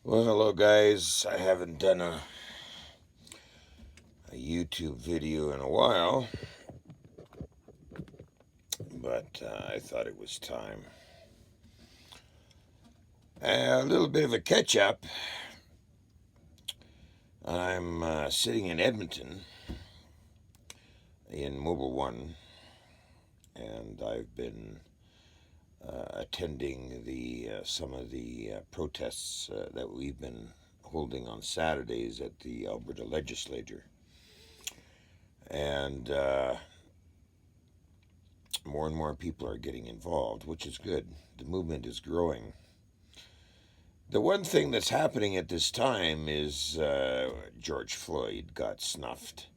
Well, hello guys. I haven't done a YouTube video in a while, but I thought it was time. A little bit of a catch up. I'm sitting in Edmonton in Mobile One, and I've been attending the some of the protests that we've been holding on Saturdays at the Alberta Legislature, and more and more people are getting involved, which is good. The movement is growing. The one thing that's happening at this time is George Floyd got snuffed,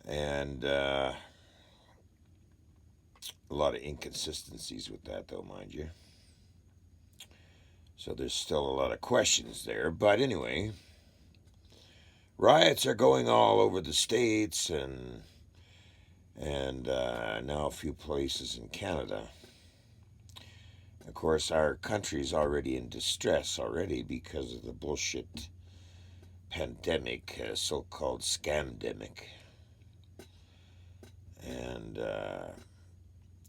and a lot of inconsistencies with that, though, mind you. So there's still a lot of questions there. But anyway, riots are going all over the states and now a few places in Canada. Of course, our country's already in distress already because of the bullshit pandemic, so-called scamdemic. And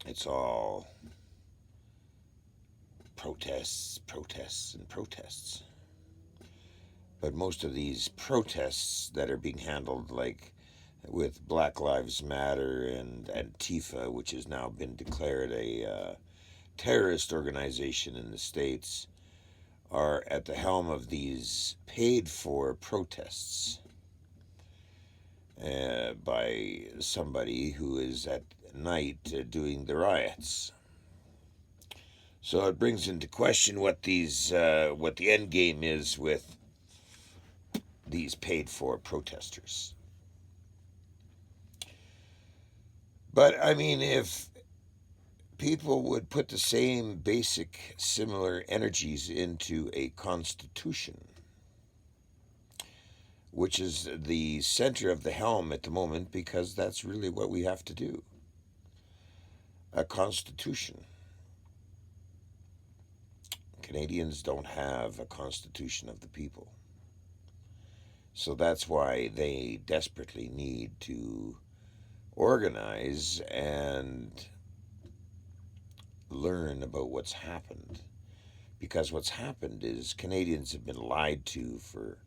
it's all protests, protests, and protests. But most of these protests that are being handled, like with Black Lives Matter and Antifa, which has now been declared a terrorist organization in the States, are at the helm of these paid for protests by somebody who is at night doing the riots. So it brings into question what what the end game is with these paid for protesters. But I mean, if people would put the same basic similar energies into a constitution, which is the center of the helm at the moment, because that's really what we have to do. A constitution. Canadians don't have a constitution of the people. So that's why they desperately need to organize and learn about what's happened. Because what's happened is Canadians have been lied to for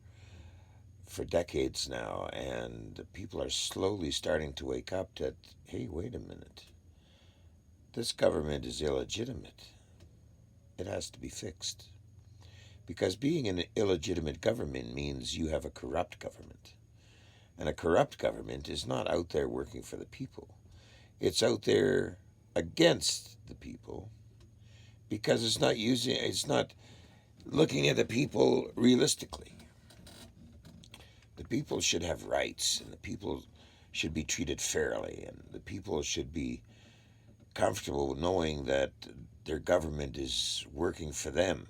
decades now, and people are slowly starting to wake up that, hey, wait a minute. This government is illegitimate. It has to be fixed. Because being an illegitimate government means you have a corrupt government. And a corrupt government is not out there working for the people. It's out there against the people because it's not looking at the people realistically. The people should have rights, and the people should be treated fairly, and the people should be comfortable knowing that their government is working for them.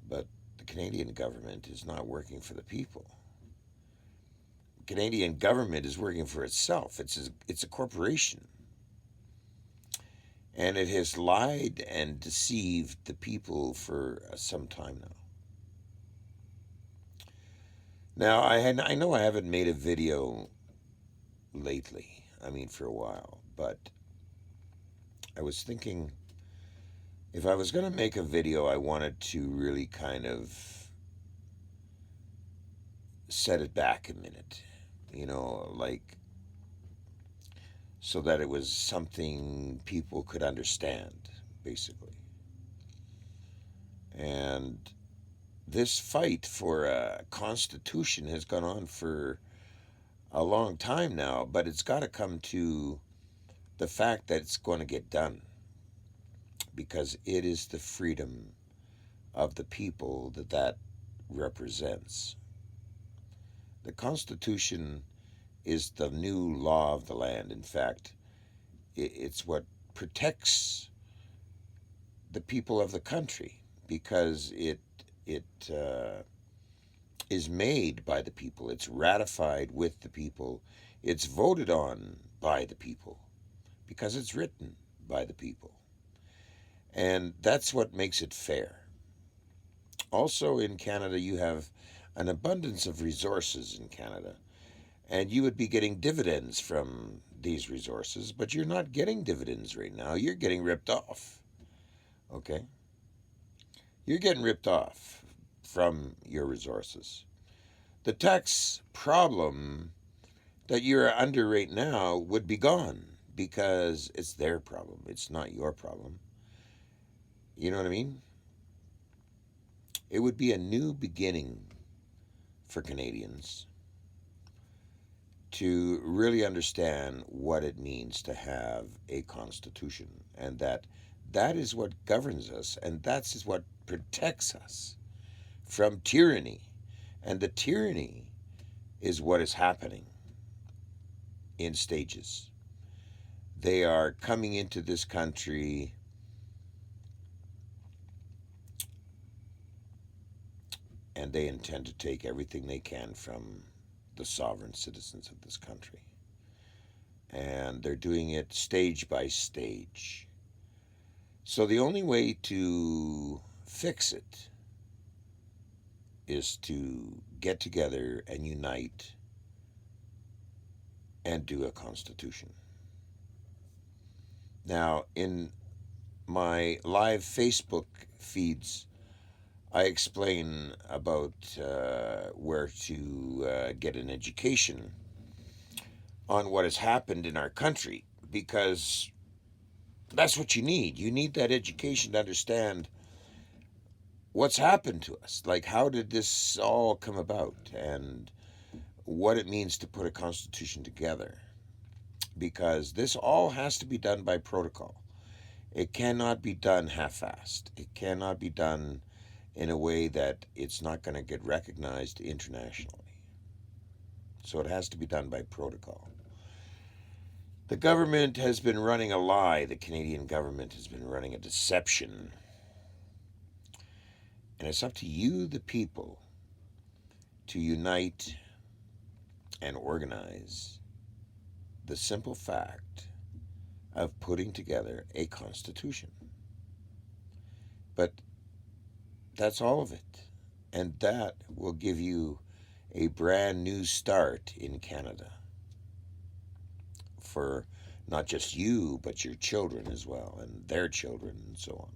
But the Canadian government is not working for the people. The Canadian government is working for itself. It's a corporation. And it has lied and deceived the people for some time now. Now, I know I haven't made a video lately, I mean for a while, but I was thinking if I was going to make a video, I wanted to really kind of set it back a minute, like so that it was something people could understand, basically. And this fight for a constitution has gone on for a long time now, but it's got to come to the fact that it's going to get done because it is the freedom of the people that represents. The Constitution is the new law of the land. In fact, it's what protects the people of the country because it is made by the people. It's ratified with the people. It's voted on by the people because it's written by the people. And that's what makes it fair. Also, in Canada, you have an abundance of resources in Canada, and you would be getting dividends from these resources, but you're not getting dividends right now. You're getting ripped off. Okay? You're getting ripped off from your resources. The tax problem that you're under right now would be gone because it's their problem. It's not your problem. You know what I mean? It would be a new beginning for Canadians to really understand what it means to have a constitution, and that is what governs us, and that's what protects us from tyranny. And the tyranny is what is happening in stages. They are coming into this country and they intend to take everything they can from the sovereign citizens of this country. And they're doing it stage by stage. So the only way to fix it is to get together and unite and do a constitution. Now, in my live Facebook feeds, I explain about where to get an education on what has happened in our country, because that's what you need. You need that education to understand what's happened to us. Like, how did this all come about, and what it means to put a constitution together. Because this all has to be done by protocol. It cannot be done half assed. It cannot be done in a way that it's not going to get recognized internationally. So it has to be done by protocol. The government has been running a lie. The Canadian government has been running a deception. And it's up to you, the people, to unite and organize the simple fact of putting together a constitution. But that's all of it. And that will give you a brand new start in Canada for not just you, but your children as well, and their children, and so on.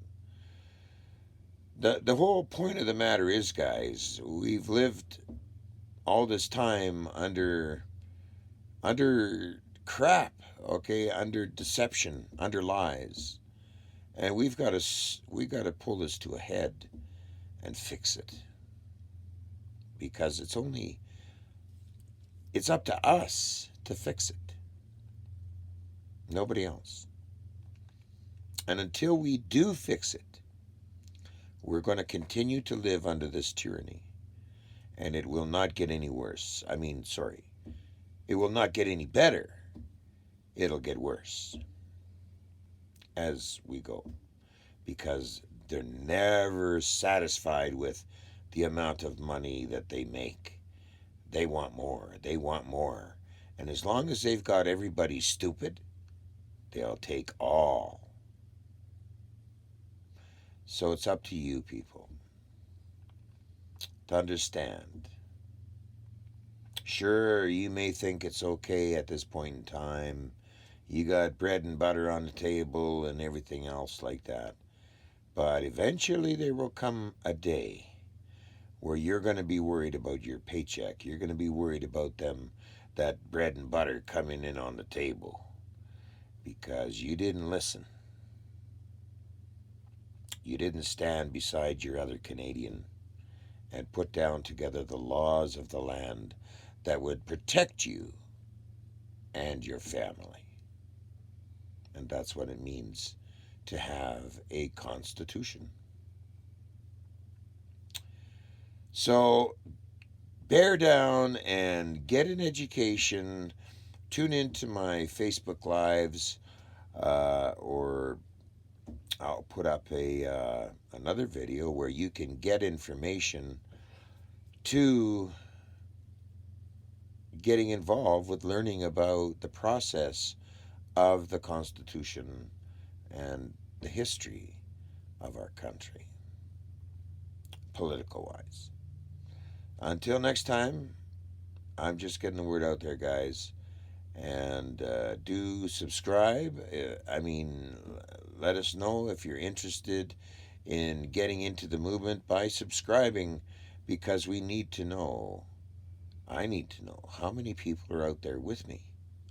The whole point of the matter is, guys, we've lived all this time under crap, okay, under deception, under lies, and we got to pull this to a head and fix it, because it's up to us to fix it, nobody else. And until we do fix it, we're going to continue to live under this tyranny, and it will not get any worse. It will not get any better. It'll get worse as we go, because they're never satisfied with the amount of money that they make. They want more. They want more. And as long as they've got everybody stupid, they'll take all. So it's up to you, people, to understand. Sure, you may think it's okay at this point in time. You got bread and butter on the table and everything else like that. But eventually there will come a day where you're going to be worried about your paycheck. You're going to be worried about that bread and butter coming in on the table, because you didn't listen. You didn't stand beside your other Canadian and put down together the laws of the land that would protect you and your family. And that's what it means to have a constitution. So bear down and get an education. Tune into my Facebook Lives, or I'll put up another video where you can get information to getting involved with learning about the process of the Constitution and the history of our country. political wise. Until next time, I'm just getting the word out there, guys. And do subscribe. Let us know if you're interested in getting into the movement by subscribing, because we need to know. I need to know how many people are out there with me,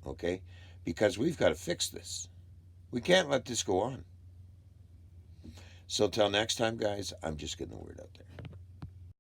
okay? Because we've got to fix this. We can't let this go on. So, till next time, guys, I'm just getting the word out there.